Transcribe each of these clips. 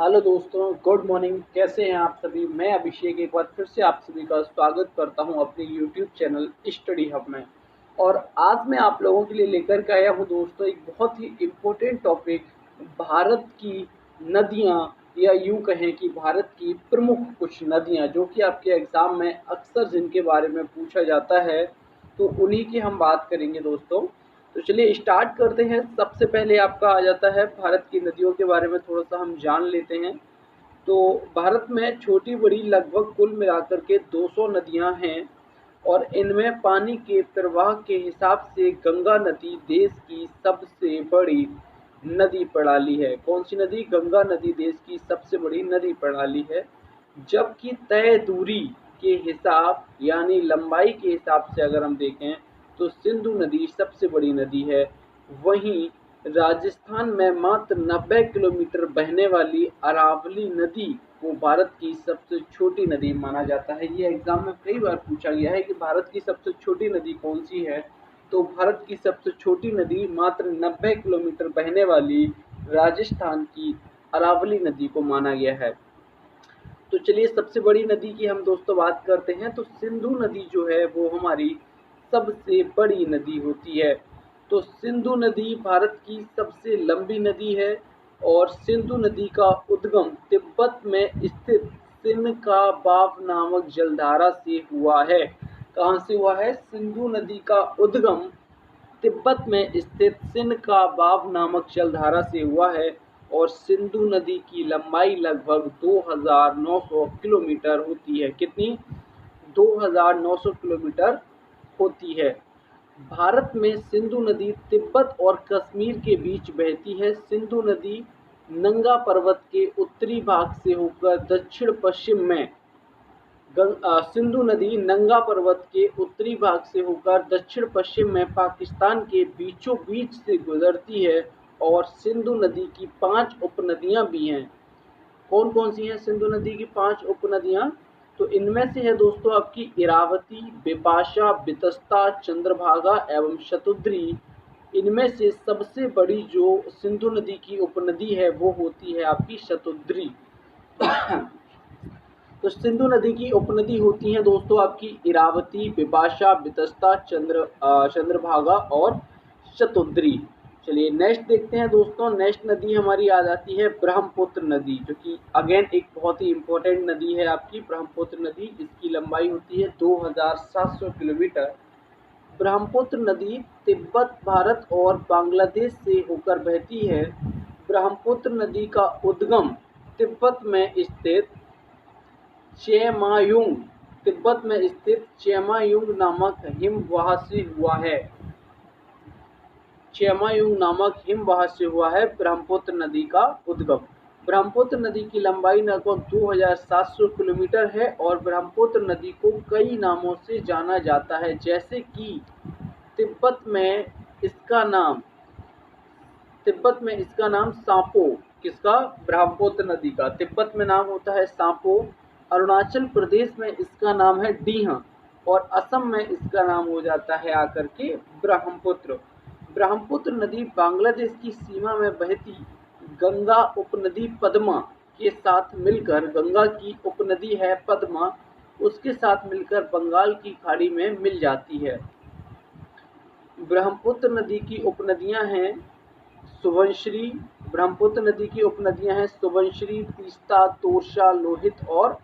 Hello दोस्तों, good morning. कैसे हैं आप सभी? मैं अभिषेक एक बार फिर से आप सभी का स्वागत करता हूं अपने यूट्यूब चैनल स्टडी हब में। और आज मैं आप लोगों के लिए लेकर के आया हूं दोस्तों एक बहुत ही इम्पोर्टेंट टॉपिक, भारत की नदियां, या यूं कहें कि भारत की प्रमुख कुछ नदियां जो कि आपके एग्ज़ाम में अक्सर जिनके बारे में पूछा जाता है, तो उन्हीं की हम बात करेंगे दोस्तों। तो चलिए स्टार्ट करते हैं। सबसे पहले आपका आ जाता है भारत की नदियों के बारे में थोड़ा-सा हम जान लेते हैं। तो भारत में छोटी-बड़ी लगभग कुल मिलाकर के 200 नदियाँ हैं और इनमें पानी के प्रवाह के हिसाब से गंगा नदी देश की सबसे बड़ी नदी प्रणाली है। कौन-सी नदी? गंगा नदी देश की सबसे बड़ी नदी प्रणाली है। जबकि तय दूरी के हिसाब यानी लंबाई के हिसाब से अगर हम देखें तो सिंधु नदी सबसे बड़ी नदी है। वहीं राजस्थान में मात्र 90 किलोमीटर बहने वाली अरावली नदी को भारत की सबसे छोटी नदी माना जाता है। ये एग्जाम में कई बार पूछा गया है कि भारत की सबसे छोटी नदी कौन सी है। तो भारत की सबसे छोटी नदी मात्र 90 किलोमीटर बहने वाली राजस्थान की अरावली नदी को माना गया है। तो चलिए सबसे बड़ी नदी की हम दोस्तों बात करते हैं। तो सिंधु नदी जो है वो हमारी सबसे बड़ी नदी होती है। तो सिंधु नदी भारत की सबसे लंबी नदी है और सिंधु नदी का उद्गम तिब्बत में स्थित सिनकाबाव नामक जलधारा से हुआ है। कहाँ से हुआ है? सिंधु नदी का उद्गम तिब्बत में स्थित सिनकाबाव नामक जलधारा से हुआ है और सिंधु नदी की लंबाई लगभग 2900 किलोमीटर होती है। कितनी? 2900 किलोमीटर होती है। भारत में सिंधु नदी तिब्बत और कश्मीर के बीच बहती है। सिंधु नदी नंगा पर्वत के उत्तरी भाग से होकर दक्षिण पश्चिम में सिंधु नदी नंगा पर्वत के उत्तरी भाग से होकर दक्षिण पश्चिम में पाकिस्तान के बीचों बीच से गुजरती है और सिंधु नदी की 5 उपनदियां भी हैं। कौन कौन सी हैं सिंधु नदी की 5 उपनदियां? तो इनमें से है दोस्तों आपकी इरावती, बिपाशा, बितस्ता, चंद्रभागा एवं शतुद्री। इनमें से सबसे बड़ी जो सिंधु नदी की उपनदी है वो होती है आपकी शतुद्री। तो सिंधु नदी की उपनदी होती हैं दोस्तों आपकी इरावती, बिपाशा, बितस्ता, चंद्रभागा और शतुद्री। चलिए नेक्स्ट देखते हैं दोस्तों। नेक्स्ट नदी हमारी आ जाती है ब्रह्मपुत्र नदी, जो कि अगेन एक बहुत ही इम्पोर्टेंट नदी है आपकी ब्रह्मपुत्र नदी। इसकी लंबाई होती है 2700 किलोमीटर। ब्रह्मपुत्र नदी तिब्बत, भारत और बांग्लादेश से होकर बहती है। ब्रह्मपुत्र नदी का उद्गम तिब्बत में स्थित चेमायुंग तिब्बत में स्थित चेमायुंग नामक हिमवाह से हुआ है। चेमायुंग नामक हिमवाह से हुआ है ब्रह्मपुत्र नदी का उद्गम। ब्रह्मपुत्र नदी की लंबाई लगभग 2700 किलोमीटर है और ब्रह्मपुत्र नदी को कई नामों से जाना जाता है, जैसे कि तिब्बत में इसका नाम सांपो। किसका? ब्रह्मपुत्र नदी का तिब्बत में नाम होता है सांपो। अरुणाचल प्रदेश में इसका नाम है डीहा और असम में इसका नाम हो जाता है आकर के ब्रह्मपुत्र। ब्रह्मपुत्र नदी बांग्लादेश की सीमा में बहती गंगा उपनदी पद्मा के साथ मिलकर, गंगा की उपनदी है पद्मा, उसके साथ मिलकर बंगाल की खाड़ी में मिल जाती है। ब्रह्मपुत्र नदी की उपनदियां हैं सुबनश्री। ब्रह्मपुत्र नदी की उपनदियां हैं सुबनश्री, तीस्ता, तोरशा, लोहित और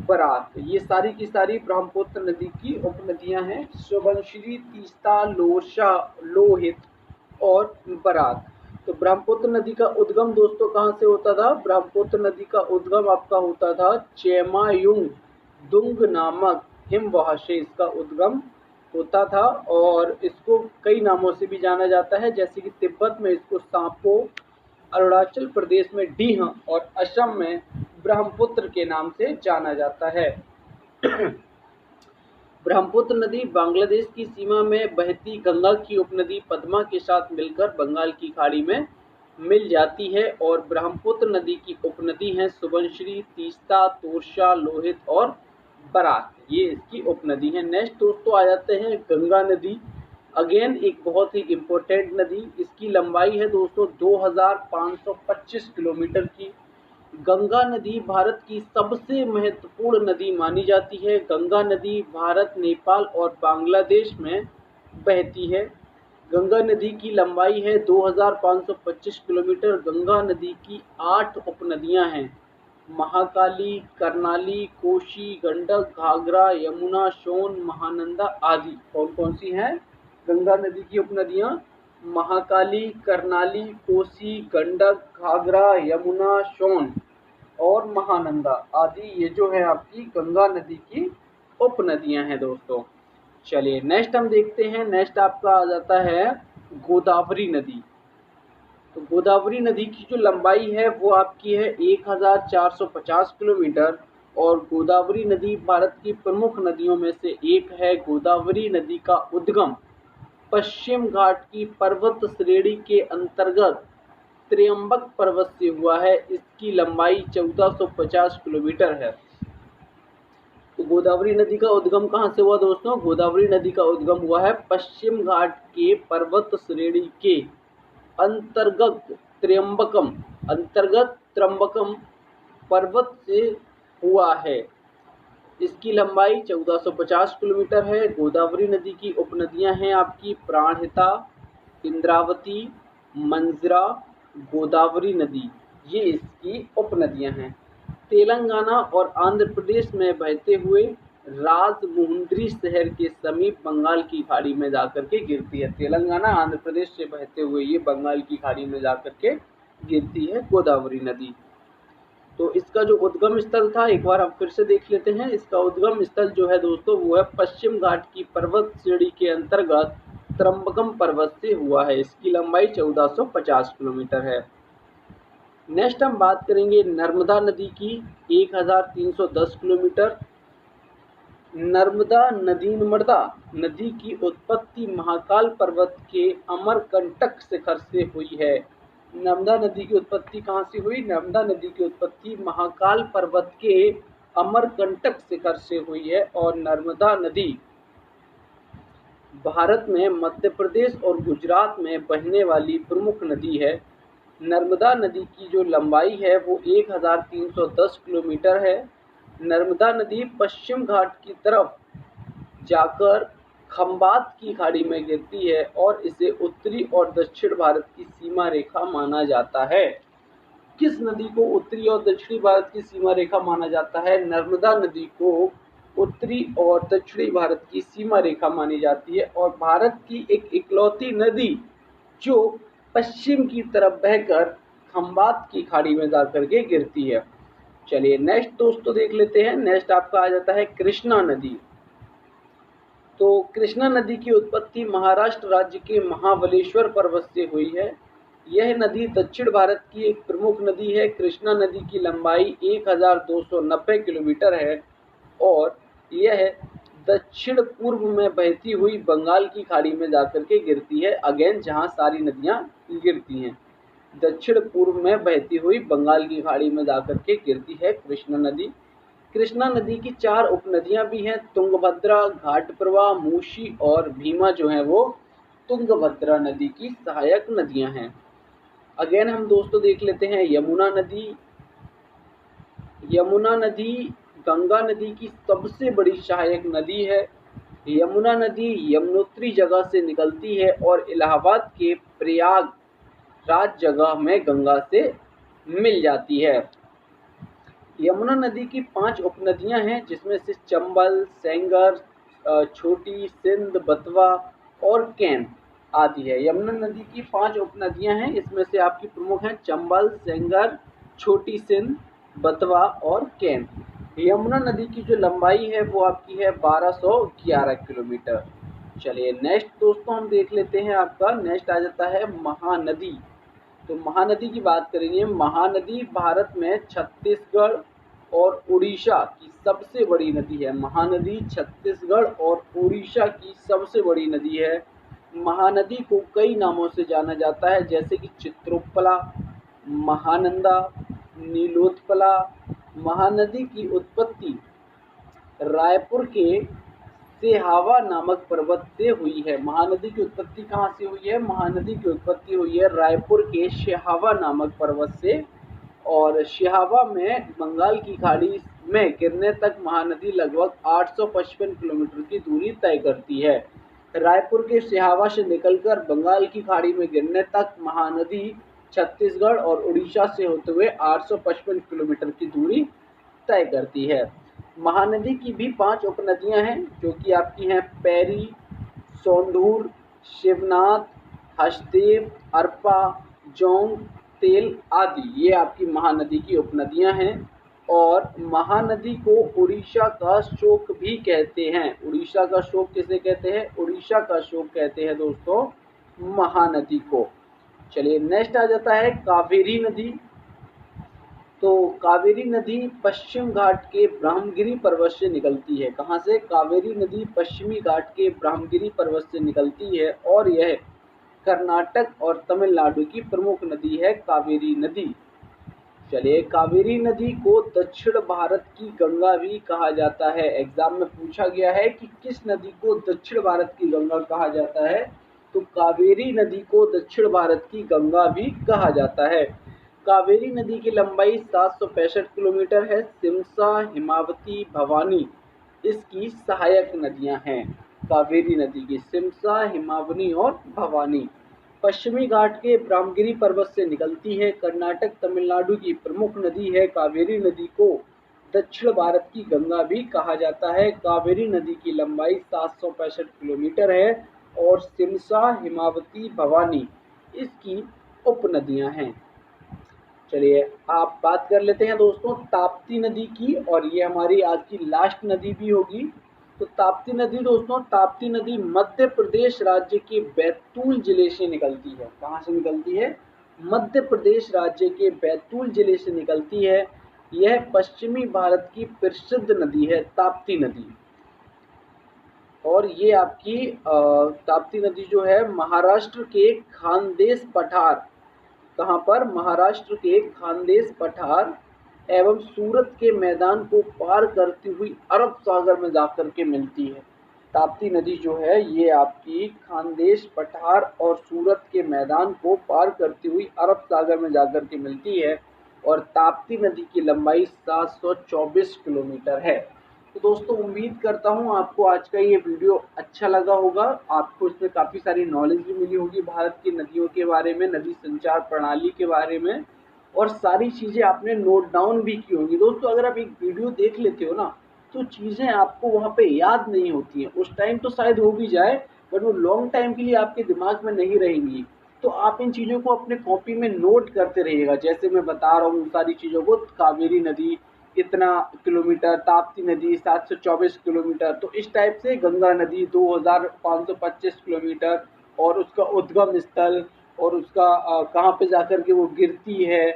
बराक। ये सारी की सारी ब्रह्मपुत्र नदी की उपनदियां हैं सुबनश्री, तीस्ता, लोरशा, लोहित और बराक। तो ब्रह्मपुत्र नदी का उद्गम दोस्तों कहाँ से होता था? ब्रह्मपुत्र नदी का उद्गम आपका होता था चेमायुंग दुंग नामक हिमवाह से इसका उद्गम होता था और इसको कई नामों से भी जाना जाता है, जैसे कि तिब्बत में इसको सांपो, अरुणाचल प्रदेश में डीह और असम में ब्रह्मपुत्र के नाम से जाना जाता है। ब्रह्मपुत्र नदी बांग्लादेश की सीमा में बहती गंगा की उपनदी पद्मा के साथ मिलकर बंगाल की खाड़ी में मिल जाती है और ब्रह्मपुत्र नदी की उपनदी हैं सुबनश्री, तीस्ता, तोरशा, लोहित और बराक। ये इसकी उपनदी है। नेक्स्ट दोस्तों आ जाते हैं गंगा नदी। अगेन एक बहुत ही इम्पोर्टेंट नदी। इसकी लंबाई है दोस्तों 2525 किलोमीटर की गंगा नदी भारत की सबसे महत्वपूर्ण नदी मानी जाती है। गंगा नदी भारत, नेपाल और बांग्लादेश में बहती है। गंगा नदी की लंबाई है 2525 किलोमीटर। गंगा नदी की 8 उपनदियां हैं: महाकाली, कर्नाली, कोशी, गंडक, घाघरा, यमुना, सोन, महानंदा आदि। कौन कौन सी हैं गंगा नदी की उपनदियां? महाकाली, कर्नाली, कोसी, गंडक, घाघरा, यमुना, सोन और महानंदा आदि। ये जो है आपकी गंगा नदी की उपनदियां हैं दोस्तों। चलिए नेक्स्ट हम देखते हैं। नेक्स्ट आपका आ जाता है गोदावरी नदी। तो गोदावरी नदी की जो लंबाई है वो आपकी है 1450 किलोमीटर और गोदावरी नदी भारत की प्रमुख नदियों में से एक है। गोदावरी नदी का उद्गम पश्चिम घाट की पर्वत श्रेणी के अंतर्गत त्र्यंबक पर्वत से हुआ है। इसकी लंबाई 1450 किलोमीटर है। तो गोदावरी नदी का उद्गम कहाँ से हुआ दोस्तों? गोदावरी नदी का उद्गम हुआ है पश्चिम घाट के पर्वत श्रेणी के अंतर्गत त्र्यंबकम पर्वत से हुआ है। इसकी लंबाई 1450 किलोमीटर है। गोदावरी नदी की उपनदियां हैं आपकी प्राणहिता, इंद्रावती, मंजरा, गोदावरी नदी। ये इसकी उपनदियां हैं। तेलंगाना और आंध्र प्रदेश में बहते हुए राजमुंद्री शहर के समीप बंगाल की खाड़ी में जाकर के गिरती है। तेलंगाना आंध्र प्रदेश से बहते हुए ये बंगाल की खाड़ी में जाकर के गिरती है गोदावरी नदी। तो इसका जो उद्गम स्थल था एक बार हम फिर से देख लेते हैं। इसका उद्गम स्थल जो है दोस्तों वो है पश्चिम घाट की पर्वत श्रेणी के अंतर्गत त्र्यंबकम पर्वत से हुआ है। इसकी लंबाई 1450 किलोमीटर है। नेक्स्ट हम बात करेंगे नर्मदा नदी की, 1310 किलोमीटर। नर्मदा नदी की उत्पत्ति महाकाल पर्वत के अमरकंटक शिखर से हुई है। नर्मदा नदी की उत्पत्ति कहाँ से हुई? नर्मदा नदी की उत्पत्ति महाकाल पर्वत के अमरकंटक शिखर से हुई है। और नर्मदा नदी भारत में मध्य प्रदेश और गुजरात में बहने वाली प्रमुख नदी है। नर्मदा नदी की जो लंबाई है वो 1310 किलोमीटर है। नर्मदा नदी पश्चिम घाट की तरफ जाकर खंबात की खाड़ी में गिरती है और इसे उत्तरी और दक्षिण भारत की सीमा रेखा माना जाता है। किस नदी को उत्तरी और दक्षिणी भारत की सीमा रेखा माना जाता है? नर्मदा नदी को उत्तरी और दक्षिणी भारत की सीमा रेखा मानी जाती है और भारत की एक इकलौती नदी जो पश्चिम की तरफ बहकर खंबात की खाड़ी में जाकर के गिरती है। चलिए नेक्स्ट दोस्तों देख लेते हैं। नेक्स्ट आपका आ जाता है कृष्णा नदी। तो कृष्णा नदी की उत्पत्ति महाराष्ट्र राज्य के महाबलेश्वर पर्वत से हुई है। यह नदी दक्षिण भारत की एक प्रमुख नदी है। कृष्णा नदी की लंबाई 1290 किलोमीटर है और यह दक्षिण पूर्व में बहती हुई बंगाल की खाड़ी में जाकर के गिरती है। अगेन जहां सारी नदियां गिरती हैं, दक्षिण पूर्व में बहती हुई बंगाल की खाड़ी में जाकर के गिरती है कृष्णा नदी। कृष्णा नदी की 4 उपनदियां भी हैं: तुंगभद्रा, घाटप्रभा, मूसी और भीमा जो है वो तुंगभद्रा नदी की सहायक नदियां हैं। अगेन हम दोस्तों देख लेते हैं यमुना नदी। यमुना नदी गंगा नदी की सबसे बड़ी सहायक नदी है। यमुना नदी यमुनोत्री जगह से निकलती है और इलाहाबाद के प्रयाग राज जगह में गंगा से मिल जाती है। यमुना नदी की 5 उपनदियां हैं जिसमें से चंबल, सेंगर, छोटी, सिंध, बतवा और कैन आदि है। यमुना नदी की 5 उपनदियां हैं, इसमें से आपकी प्रमुख हैं चंबल, सेंगर, छोटी सिंध, बतवा और कैन। यमुना नदी की जो लंबाई है वो आपकी है 1211 किलोमीटर। चलिए नेक्स्ट दोस्तों हम देख लेते हैं। आपका नेक्स्ट आ जाता है महानदी। तो महानदी की बात करेंगे। महानदी भारत में छत्तीसगढ़ और उड़ीसा की सबसे बड़ी नदी है। महानदी छत्तीसगढ़ और उड़ीसा की सबसे बड़ी नदी है। महानदी को कई नामों से जाना जाता है जैसे कि चित्रोत्पला, महानंदा, नीलोत्पला। महानदी की उत्पत्ति रायपुर के सेहावा नामक पर्वत से हुई है। महानदी की उत्पत्ति कहाँ से हुई है? महानदी की उत्पत्ति हुई है रायपुर के सेहावा नामक पर्वत से और सिहावा में बंगाल की खाड़ी में गिरने तक महानदी लगभग 855 किलोमीटर की दूरी तय करती है। रायपुर के सिहावा से निकलकर बंगाल की खाड़ी में गिरने तक महानदी छत्तीसगढ़ और उड़ीसा से होते हुए 855 किलोमीटर की दूरी तय करती है। महानदी की भी 5 उपनदियां हैं जो कि आपकी हैं पैरी, सोंढूर, शिवनाथ, हसदेव, अरपा, जोंग, तेल आदि। ये आपकी महानदी की उपनदियां हैं। और महानदी को उड़ीसा का शोक भी कहते हैं। उड़ीसा का शोक किसे कहते हैं? उड़ीसा का शोक कहते हैं दोस्तों महानदी को। चलिए नेक्स्ट आ जाता है कावेरी नदी। तो कावेरी नदी पश्चिम घाट के ब्रह्मगिरी पर्वत से निकलती है। कहाँ से? कावेरी नदी पश्चिमी घाट के ब्रह्मगिरी पर्वत से निकलती है और यह कर्नाटक और तमिलनाडु की प्रमुख नदी है कावेरी नदी। चलिए, कावेरी नदी को दक्षिण भारत की गंगा भी कहा जाता है। एग्जाम में पूछा गया है कि किस नदी को दक्षिण भारत की गंगा कहा जाता है, तो कावेरी नदी को दक्षिण भारत की गंगा भी कहा जाता है। कावेरी नदी की लंबाई 765 किलोमीटर है। सिमसा, हिमावती, भवानी इसकी सहायक नदियां हैं। कावेरी नदी की सिमसा, हिमावनी और भवानी पश्चिमी घाट के ब्रह्मगिरी पर्वत से निकलती है। कर्नाटक तमिलनाडु की प्रमुख नदी है। कावेरी नदी को दक्षिण भारत की गंगा भी कहा जाता है। कावेरी नदी की लंबाई 765 किलोमीटर है और सिमसा, हिमावती, भवानी इसकी उपनदियां हैं। चलिए आप बात कर लेते हैं दोस्तों ताप्ती नदी की, और ये हमारी आज की लास्ट नदी भी होगी। तो ताप्ती नदी दोस्तों, ताप्ती नदी मध्य प्रदेश राज्य के बैतूल जिले से निकलती है। कहाँ से निकलती है? मध्य प्रदेश राज्य के बैतूल जिले से निकलती है। यह पश्चिमी भारत की प्रसिद्ध नदी है ताप्ती नदी। और ये आपकी ताप्ती नदी जो है महाराष्ट्र के खानदेश पठार, कहाँ पर? महाराष्ट्र के खानदेश पठार एवं सूरत के मैदान को पार करती हुई अरब सागर में जाकर के मिलती है। ताप्ती नदी जो है ये आपकी खानदेश पठार और सूरत के मैदान को पार करती हुई अरब सागर में जाकर के मिलती है। और ताप्ती नदी की लंबाई 724 किलोमीटर है। तो दोस्तों उम्मीद करता हूँ आपको आज का ये वीडियो अच्छा लगा होगा। आपको इसमें काफ़ी सारी नॉलेज भी मिली होगी भारत की नदियों के बारे में, नदी संचार प्रणाली के बारे में, और सारी चीज़ें आपने नोट डाउन भी की होंगी। दोस्तों अगर आप एक वीडियो देख लेते हो ना तो चीज़ें आपको वहाँ पे याद नहीं होती हैं। उस टाइम तो शायद हो भी जाए बट वो लॉन्ग टाइम के लिए आपके दिमाग में नहीं रहेंगी। तो आप इन चीज़ों को अपने कॉपी में नोट करते रहिएगा। जैसे मैं बता रहा हूँ सारी चीज़ों को, कावेरी नदी इतना किलोमीटर, ताप्ती नदी 724 किलोमीटर, तो इस टाइप से गंगा नदी 2525 किलोमीटर, और उसका उद्गम स्थल और उसका कहाँ पे जाकर के वो गिरती है,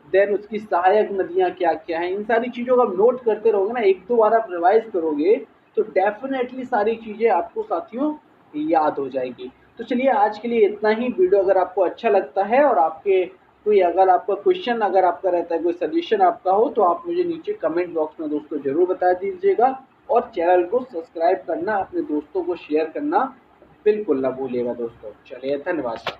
देन उसकी सहायक नदियाँ क्या क्या हैं, इन सारी चीज़ों को आप नोट करते रहोगे ना, एक दो बार आप रिवाइज करोगे तो डेफिनेटली सारी चीज़ें आपको साथियों याद हो जाएगी। तो चलिए आज के लिए इतना ही। वीडियो अगर आपको अच्छा लगता है और आपके कोई अगर आपका क्वेश्चन अगर आपका रहता है, कोई सजेशन आपका हो, तो आप मुझे नीचे कमेंट बॉक्स में दोस्तों जरूर बता दीजिएगा। और चैनल को सब्सक्राइब करना, अपने दोस्तों को शेयर करना बिल्कुल ना भूलिएगा दोस्तों। चलिए धन्यवाद।